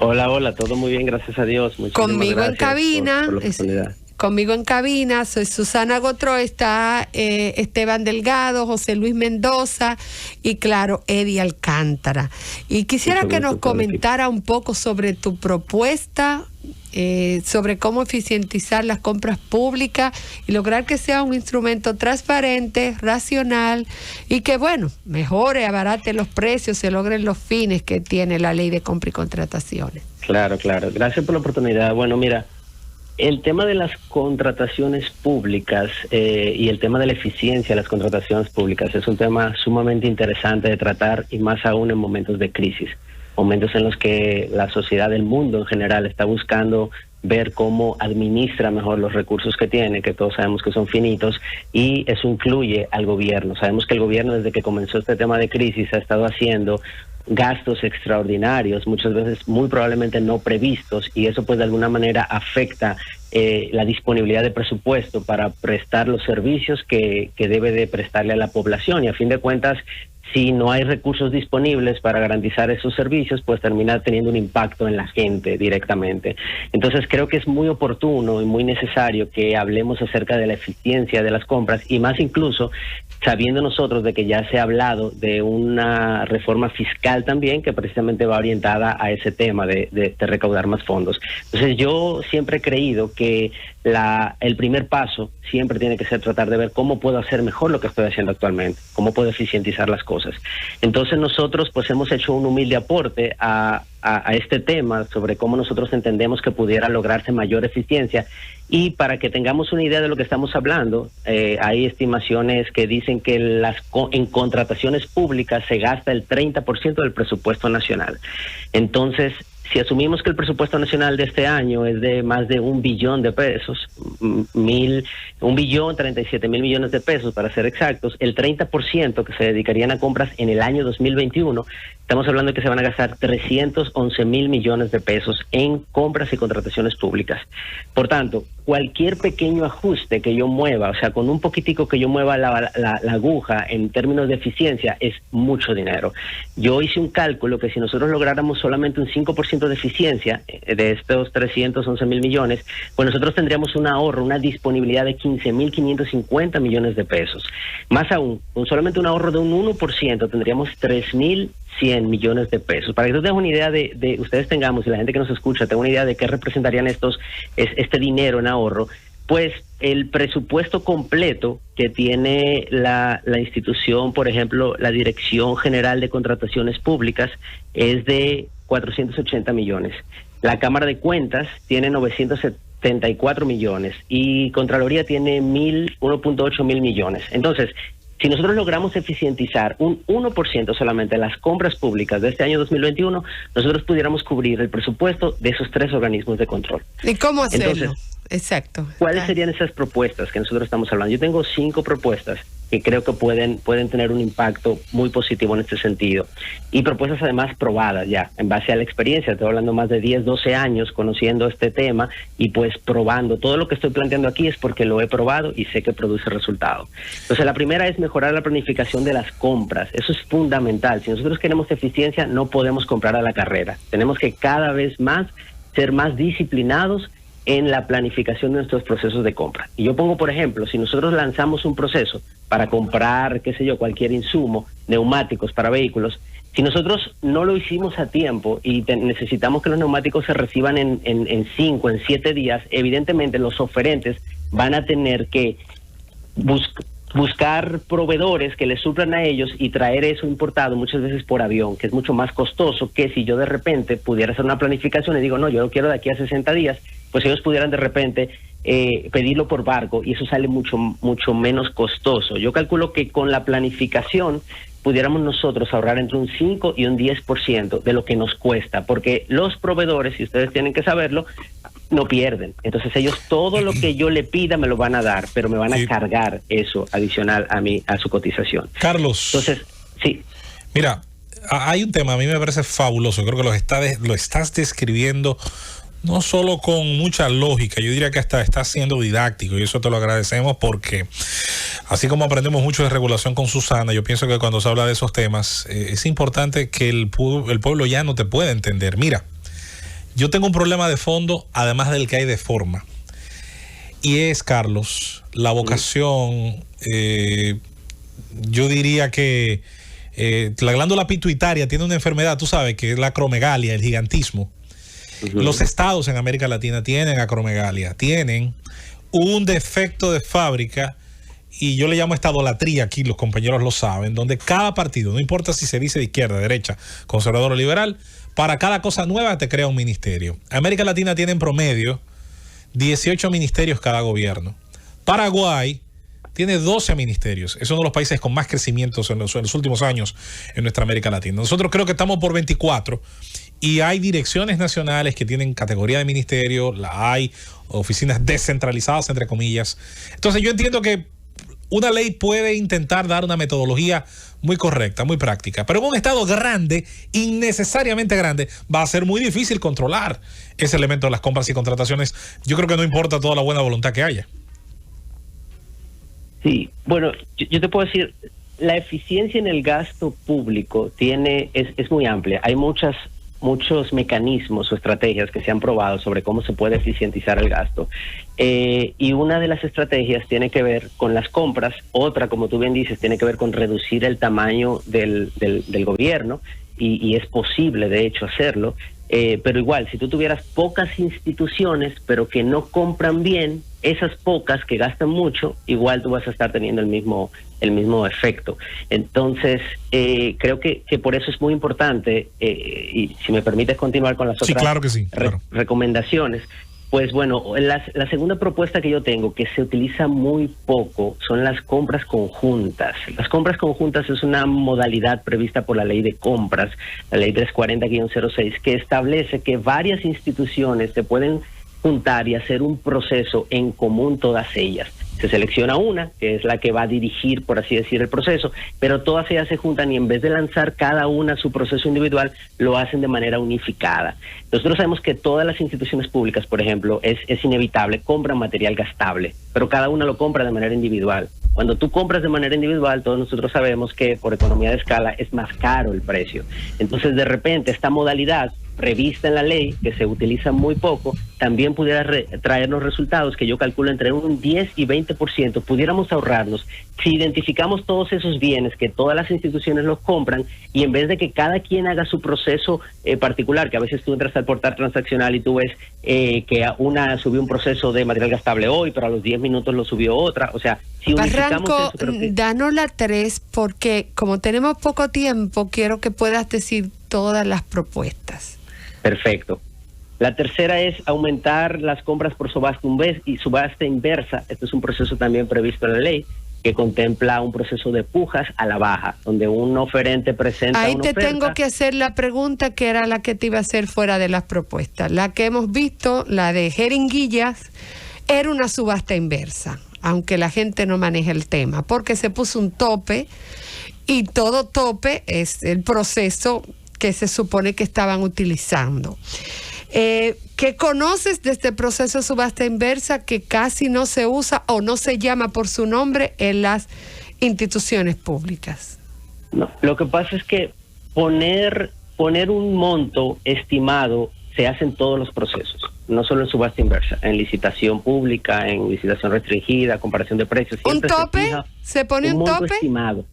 Hola, hola, todo muy bien, gracias a Dios. Muchísimas Conmigo en gracias cabina, por la oportunidad. conmigo en cabina, soy Susana Gotró, está Esteban Delgado, José Luis Mendoza y claro, Eddie Alcántara. Y quisiera Mucho que gusto, nos todo el equipo. comentara un poco sobre tu propuesta, sobre cómo eficientizar las compras públicas y lograr que sea un instrumento transparente, racional y que, bueno, mejore, abarate los precios, se logren los fines que tiene la ley de compra y contrataciones. Claro, claro. Gracias por la oportunidad. Bueno, mira, el tema de las contrataciones públicas y el tema de la eficiencia de las contrataciones públicas es un tema sumamente interesante de tratar y más aún en momentos de crisis, momentos en los que la sociedad del mundo en general está buscando ver cómo administra mejor los recursos que tiene, que todos sabemos que son finitos, y eso incluye al gobierno. Sabemos que el gobierno desde que comenzó este tema de crisis ha estado haciendo gastos extraordinarios, muchas veces muy probablemente no previstos, y eso pues de alguna manera afecta la disponibilidad de presupuesto para prestar los servicios que debe de prestarle a la población, y a fin de cuentas, si no hay recursos disponibles para garantizar esos servicios, pues termina teniendo un impacto en la gente directamente. Entonces creo que es muy oportuno y muy necesario que hablemos acerca de la eficiencia de las compras, y más incluso sabiendo nosotros de que ya se ha hablado de una reforma fiscal también que precisamente va orientada a ese tema de recaudar más fondos. Entonces yo siempre he creído que el primer paso siempre tiene que ser tratar de ver cómo puedo hacer mejor lo que estoy haciendo actualmente, cómo puedo eficientizar las cosas. Entonces nosotros pues hemos hecho un humilde aporte a este tema sobre cómo nosotros entendemos que pudiera lograrse mayor eficiencia. Y para que tengamos una idea de lo que estamos hablando, hay estimaciones que dicen que en contrataciones públicas se gasta el 30% del presupuesto nacional. Entonces, si asumimos que el presupuesto nacional de este año es de más de $1 billón de pesos, 1.037.000 millones de pesos para ser exactos, el 30% que se dedicarían a compras en el año 2021, estamos hablando de que se van a gastar 311.000 millones de pesos en compras y contrataciones públicas. Por tanto, cualquier pequeño ajuste que yo mueva, o sea, con un poquitico que yo mueva la aguja en términos de eficiencia, es mucho dinero. Yo hice un cálculo que si nosotros lográramos solamente un 5% de eficiencia de estos 311.000 millones, pues nosotros tendríamos un ahorro, una disponibilidad de 15.550 millones de pesos. Más aún, con solamente un ahorro de un 1%, tendríamos 3.100 millones de pesos. Para que tú tengas una idea de ustedes tengamos, y la gente que nos escucha tenga una idea de qué representarían este dinero en ahorro, pues el presupuesto completo que tiene la institución, por ejemplo, la Dirección General de Contrataciones Públicas, es de 480 millones. La Cámara de Cuentas tiene 974 millones y Contraloría tiene 1.8 mil millones. Entonces, si nosotros logramos eficientizar un 1% solamente de las compras públicas de este año 2021, nosotros pudiéramos cubrir el presupuesto de esos 3 organismos de control. ¿Y cómo hacerlo? Entonces, exacto. ¿cuáles serían esas propuestas que nosotros estamos hablando? Yo tengo 5 propuestas que creo que pueden tener un impacto muy positivo en este sentido. Y propuestas además probadas ya, en base a la experiencia. Estoy hablando más de 10, 12 años conociendo este tema y pues probando. Todo lo que estoy planteando aquí es porque lo he probado y sé que produce resultado. Entonces la primera es mejorar la planificación de las compras. Eso es fundamental. Si nosotros queremos eficiencia, no podemos comprar a la carrera. Tenemos que cada vez más ser más disciplinados en la planificación de nuestros procesos de compra. Y yo pongo, por ejemplo, si nosotros lanzamos un proceso para comprar, qué sé yo, cualquier insumo, neumáticos para vehículos, si nosotros no lo hicimos a tiempo y necesitamos que los neumáticos se reciban en 5, en 7 días, evidentemente los oferentes van a tener que buscar proveedores que les suplan a ellos y traer eso importado muchas veces por avión, que es mucho más costoso que si yo de repente pudiera hacer una planificación y digo, no, yo lo quiero de aquí a 60 días, pues ellos pudieran de repente pedirlo por barco y eso sale mucho menos costoso. Yo calculo que con la planificación pudiéramos nosotros ahorrar entre un 5 y un 10% de lo que nos cuesta, porque los proveedores, y ustedes tienen que saberlo, no pierden. Entonces ellos todo lo que yo le pida me lo van a dar, pero me van a cargar eso adicional a su cotización. Carlos. Entonces, sí. Mira, hay un tema, a mí me parece fabuloso, creo que lo estás describiendo no solo con mucha lógica, yo diría que hasta está siendo didáctico y eso te lo agradecemos porque así como aprendemos mucho de regulación con Susana, yo pienso que cuando se habla de esos temas es importante que el pueblo ya no te pueda entender. Mira, Yo tengo un problema de fondo, además del que hay de forma. Y es, Carlos, la vocación, yo diría que la glándula pituitaria tiene una enfermedad, tú sabes, que es la acromegalia, el gigantismo. Los estados en América Latina tienen acromegalia, tienen un defecto de fábrica, y yo le llamo estadolatría, aquí los compañeros lo saben, donde cada partido, no importa si se dice de izquierda, derecha, conservador o liberal, para cada cosa nueva te crea un ministerio. América Latina tiene en promedio 18 ministerios cada gobierno. Paraguay tiene 12 ministerios. Es uno de los países con más crecimientos en los últimos años en nuestra América Latina. Nosotros creo que estamos por 24 y hay direcciones nacionales que tienen categoría de ministerio, hay oficinas descentralizadas, entre comillas. Entonces yo entiendo que una ley puede intentar dar una metodología muy correcta, muy práctica, pero en un estado grande, innecesariamente grande, va a ser muy difícil controlar ese elemento de las compras y contrataciones. Yo creo que no importa toda la buena voluntad que haya. Sí, bueno, yo te puedo decir, la eficiencia en el gasto público es muy amplia. Hay muchos mecanismos o estrategias que se han probado sobre cómo se puede eficientizar el gasto. Y una de las estrategias tiene que ver con las compras, otra, como tú bien dices, tiene que ver con reducir el tamaño del gobierno, y es posible, de hecho, hacerlo. Pero igual, si tú tuvieras pocas instituciones, pero que no compran bien, esas pocas que gastan mucho, igual tú vas a estar teniendo el mismo efecto. Entonces, creo que por eso es muy importante, y si me permites continuar con las otras claro que sí, claro. recomendaciones. Pues bueno, la segunda propuesta que yo tengo, que se utiliza muy poco, son las compras conjuntas. Las compras conjuntas es una modalidad prevista por la ley de compras, la ley 340-06, que establece que varias instituciones se pueden juntar y hacer un proceso en común, todas ellas. Se selecciona una, que es la que va a dirigir, por así decir, el proceso, pero todas ellas se juntan y en vez de lanzar cada una su proceso individual, lo hacen de manera unificada. Nosotros sabemos que todas las instituciones públicas, por ejemplo, es inevitable, compran material gastable, pero cada una lo compra de manera individual. Cuando tú compras de manera individual, todos nosotros sabemos que por economía de escala es más caro el precio. Entonces, de repente, esta modalidad prevista en la ley, que se utiliza muy poco, también pudiera traernos resultados que yo calculo entre un 10 y 20%. Pudiéramos ahorrarnos si identificamos todos esos bienes que todas las instituciones los compran, y en vez de que cada quien haga su proceso particular, que a veces tú entras al portal transaccional y tú ves que una subió un proceso de material gastable hoy, pero a los 10 minutos lo subió otra. O sea, si Barranco, eso, danos la 3, porque como tenemos poco tiempo, quiero que puedas decir todas las propuestas. Perfecto. La tercera es aumentar las compras por subasta inversa. Este es un proceso también previsto en la ley, que contempla un proceso de pujas a la baja, donde un oferente presenta Ahí una te oferta. tengo que hacer la pregunta que era la que te iba a hacer fuera de las propuestas. La que hemos visto, la de jeringuillas, era una subasta inversa, aunque la gente no maneja el tema, porque se puso un tope, y todo tope es el proceso que se supone que estaban utilizando. ¿Qué conoces de este proceso de subasta inversa que casi no se usa o no se llama por su nombre en las instituciones públicas? No, lo que pasa es que poner un monto estimado se hace en todos los procesos, no solo en subasta inversa, en licitación pública, en licitación restringida, comparación de precios. ¿Un tope? ¿Se pone un monto tope? Estimado.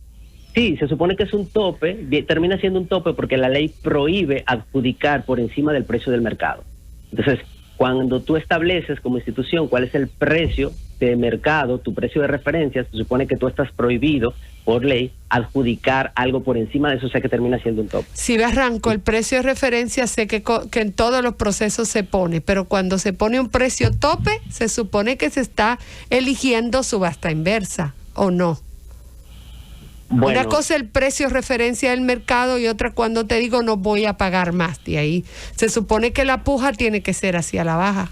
Sí, se supone que es un tope, termina siendo un tope porque la ley prohíbe adjudicar por encima del precio del mercado. Entonces, cuando tú estableces como institución cuál es el precio de mercado, tu precio de referencia, se supone que tú estás prohibido por ley adjudicar algo por encima de eso, o sea que termina siendo un tope. Si Barranco, el precio de referencia sé que en todos los procesos se pone, pero cuando se pone un precio tope, se supone que se está eligiendo subasta inversa, ¿o no? Bueno, una cosa es el precio referencia del mercado y otra cuando te digo no voy a pagar más de ahí. Se supone que la puja tiene que ser hacia la baja.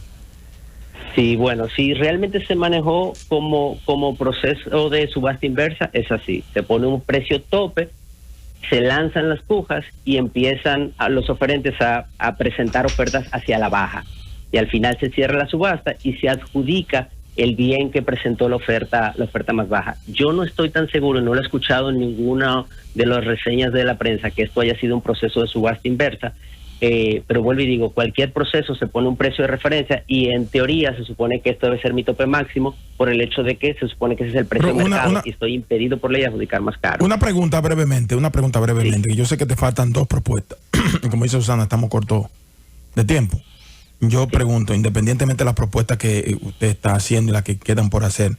sí, bueno, si realmente se manejó como proceso de subasta inversa, es así. Se pone un precio tope, se lanzan las pujas y empiezan los oferentes a presentar ofertas hacia la baja. Y al final se cierra la subasta y se adjudica el bien que presentó la oferta más baja. Yo no estoy tan seguro, no lo he escuchado en ninguna de las reseñas de la prensa, que esto haya sido un proceso de subasta inversa, pero vuelvo y digo, cualquier proceso se pone un precio de referencia y en teoría se supone que esto debe ser mi tope máximo por el hecho de que se supone que ese es el precio de mercado y estoy impedido por ley de adjudicar más caro. Una pregunta brevemente, Sí. yo sé que te faltan 2 propuestas. Como dice Susana, estamos cortos de tiempo. Yo pregunto, independientemente de las propuestas que usted está haciendo y las que quedan por hacer,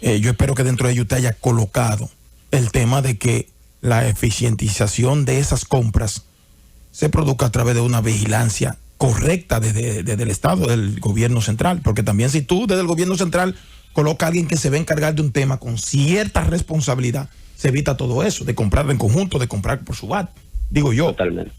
yo espero que dentro de ello usted haya colocado el tema de que la eficientización de esas compras se produzca a través de una vigilancia correcta desde el Estado, del gobierno central, porque también si tú desde el gobierno central coloca a alguien que se va a encargar de un tema con cierta responsabilidad, se evita todo eso, de comprar en conjunto, de comprar por su VAT, digo yo. Totalmente.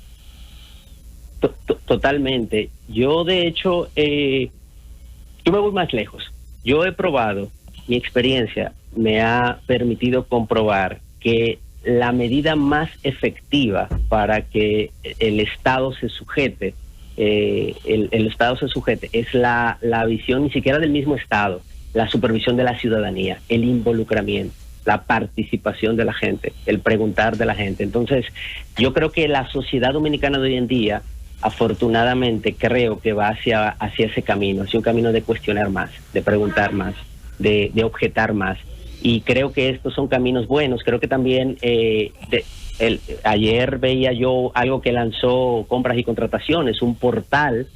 Totalmente. Yo, de hecho, yo me voy más lejos. Yo he probado, mi experiencia me ha permitido comprobar que la medida más efectiva para que el Estado se sujete, el Estado se sujete, es la visión ni siquiera del mismo Estado, la supervisión de la ciudadanía, el involucramiento, la participación de la gente, el preguntar de la gente. Entonces, yo creo que la sociedad dominicana de hoy en día, afortunadamente, creo que va hacia ese camino, hacia un camino de cuestionar más, de preguntar más, de objetar más. Y creo que estos son caminos buenos. Creo que también ayer veía yo algo que lanzó Compras y Contrataciones, un portal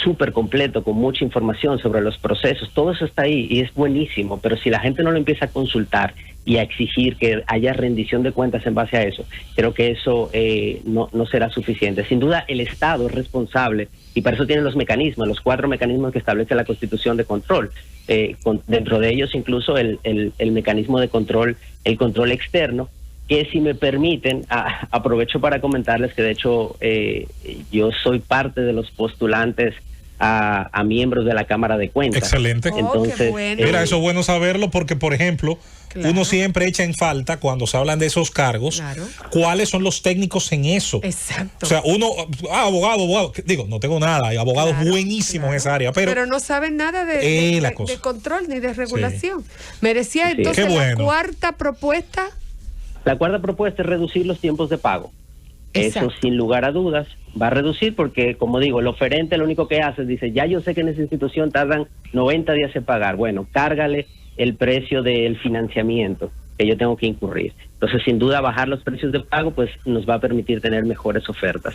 súper completo, con mucha información sobre los procesos. Todo eso está ahí y es buenísimo, pero si la gente no lo empieza a consultar y a exigir que haya rendición de cuentas en base a eso, creo que eso no será suficiente. Sin duda, el Estado es responsable y para eso tienen los mecanismos, los 4 mecanismos que establece la Constitución de control. Dentro de ellos incluso el mecanismo de control, el control externo, que si me permiten, aprovecho para comentarles que de hecho yo soy parte de los postulantes a miembros de la Cámara de Cuentas. Excelente. Entonces, bueno. Mira, eso es bueno saberlo porque, por ejemplo, Claro. uno siempre echa en falta cuando se hablan de esos cargos, Claro. cuáles son los técnicos en eso. Exacto. O sea, uno, abogado, digo, no tengo nada, hay abogados Claro, buenísimos claro. en esa área, pero no saben nada la de cosa. control ni de regulación. Merecía Sí. entonces Qué bueno. la 4ª propuesta. la 4ª propuesta es reducir los tiempos de pago. Exacto. Eso sin lugar a dudas va a reducir porque, como digo, el oferente lo único que hace es, dice, ya yo sé que en esa institución tardan 90 días en pagar. Bueno, cárgale el precio del financiamiento que yo tengo que incurrir. Entonces, sin duda, bajar los precios de pago pues nos va a permitir tener mejores ofertas.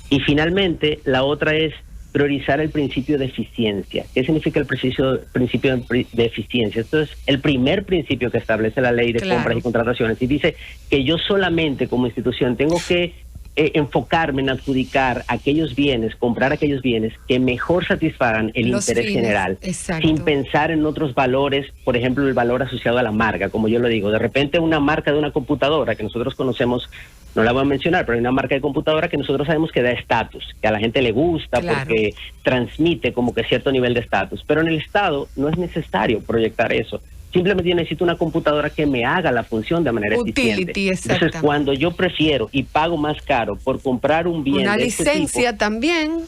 Y finalmente, la otra es priorizar el principio de eficiencia. ¿Qué significa el principio de eficiencia? Esto es el primer principio que establece la ley de Claro. compras y contrataciones y dice que yo solamente como institución tengo que enfocarme en adjudicar aquellos bienes, comprar aquellos bienes que mejor satisfagan el Los interés fines, general, exacto. sin pensar en otros valores, por ejemplo, el valor asociado a la marca, como yo lo digo. De repente una marca de una computadora que nosotros conocemos, no la voy a mencionar, pero hay una marca de computadora que nosotros sabemos que da estatus, que a la gente le gusta Claro. porque transmite como que cierto nivel de estatus, pero en el Estado no es necesario proyectar eso. Simplemente yo necesito una computadora que me haga la función de manera eficiente. Utility, Entonces, exactamente. cuando yo prefiero y pago más caro por comprar un bien Una de este licencia tipo, también.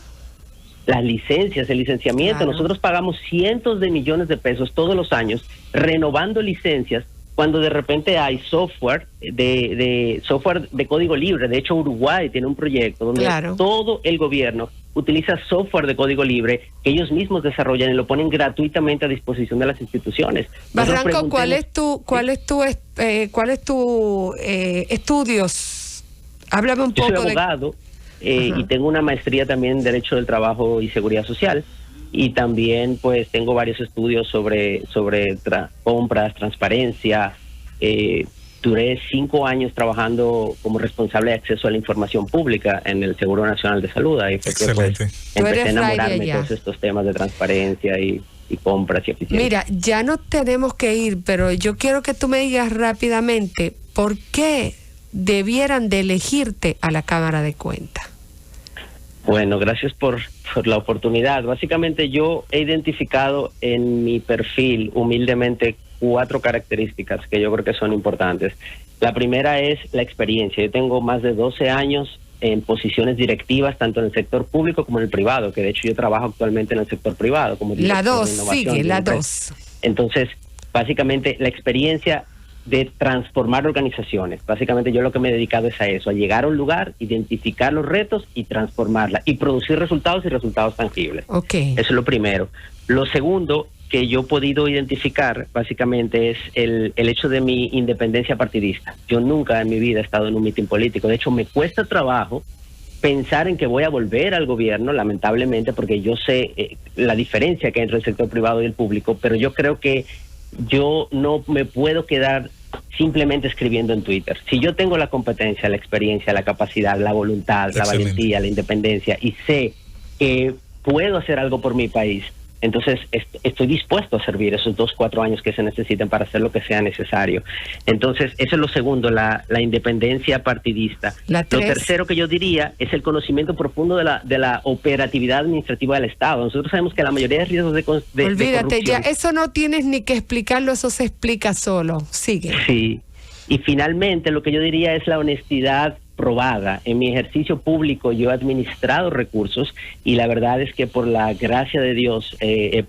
las licencias, el licenciamiento, Claro. nosotros pagamos cientos de millones de pesos todos los años renovando licencias cuando de repente hay software software de código libre. De hecho, Uruguay tiene un proyecto donde Claro. todo el gobierno utiliza software de código libre que ellos mismos desarrollan y lo ponen gratuitamente a disposición de las instituciones. Nosotros Barranco, ¿cuál preguntemos- es tu estudios? Háblame un Yo poco soy de... abogado Ajá. y tengo una maestría también en Derecho del Trabajo y Seguridad Social y también pues tengo varios estudios sobre compras, transparencia. Duré 5 años trabajando como responsable de acceso a la información pública en el Seguro Nacional de Salud. Ahí fue que, Excelente. pues, Tú eres empecé a enamorarme Friday de ya. todos estos temas de transparencia y compras y eficiencia. Mira, ya no tenemos que ir, pero yo quiero que tú me digas rápidamente por qué debieran de elegirte a la Cámara de Cuentas. Bueno, gracias por la oportunidad. Básicamente yo he identificado en mi perfil humildemente 4 características que yo creo que son importantes. La primera es la experiencia. Yo tengo más de 12 años en posiciones directivas, tanto en el sector público como en el privado, que de hecho yo trabajo actualmente en el sector privado. Como La director de 2, innovación sigue, de la una empresa. 2. Entonces, básicamente la experiencia de transformar organizaciones. Básicamente yo lo que me he dedicado es a eso, a llegar a un lugar, identificar los retos y transformarla y producir resultados y resultados tangibles. Okay. Eso es lo primero. Lo segundo que yo he podido identificar básicamente es el hecho de mi independencia partidista. Yo nunca en mi vida he estado en un mitin político. De hecho, me cuesta trabajo pensar en que voy a volver al gobierno, lamentablemente, porque yo sé la diferencia que hay entre el sector privado y el público, pero yo creo que yo no me puedo quedar simplemente escribiendo en Twitter. Si yo tengo la competencia, la experiencia, la capacidad, la voluntad, la valentía, la independencia y sé que puedo hacer algo por mi país, entonces estoy dispuesto a servir esos 2-4 años que se necesiten para hacer lo que sea necesario. Entonces eso es lo segundo, la independencia partidista. Lo tercero que yo diría es el conocimiento profundo de la operatividad administrativa del Estado. Nosotros sabemos que la mayoría de riesgos de olvídate, corrupción, ya eso no tienes ni que explicarlo, eso se explica solo. Sigue. Sí. Y finalmente lo que yo diría es la honestidad probada. En mi ejercicio público yo he administrado recursos y la verdad es que por la gracia de Dios he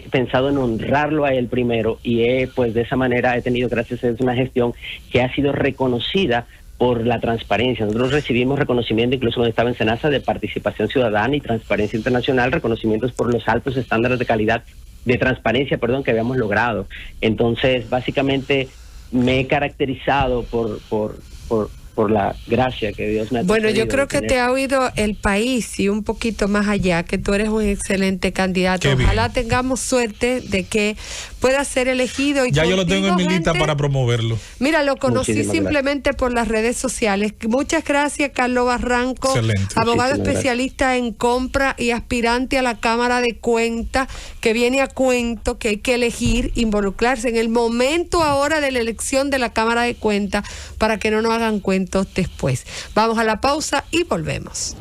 pensado en honrarlo a él primero y pues de esa manera he tenido, gracias a él, una gestión que ha sido reconocida por la transparencia. Nosotros recibimos reconocimiento, incluso cuando estaba en Senasa, de participación ciudadana y transparencia internacional, reconocimientos por los altos estándares de calidad, de transparencia, perdón, que habíamos logrado. Entonces, básicamente me he caracterizado por la gracia que Dios me ha Bueno, yo concedido creo de que tener. te ha oído el país y un poquito más allá, que tú eres un excelente candidato. Ojalá tengamos suerte de que pueda ser elegido. Y ya yo lo tengo en mi lista gente, para promoverlo. Mira, lo conocí Muchísimas simplemente por las redes sociales. Muchas gracias, Carlos Barranco, Excelente. abogado Muchísimas especialista en compra y aspirante a la Cámara de Cuentas, que viene a cuento que hay que elegir, involucrarse en el momento ahora de la elección de la Cámara de Cuentas para que no nos hagan cuentos después. Vamos a la pausa y volvemos.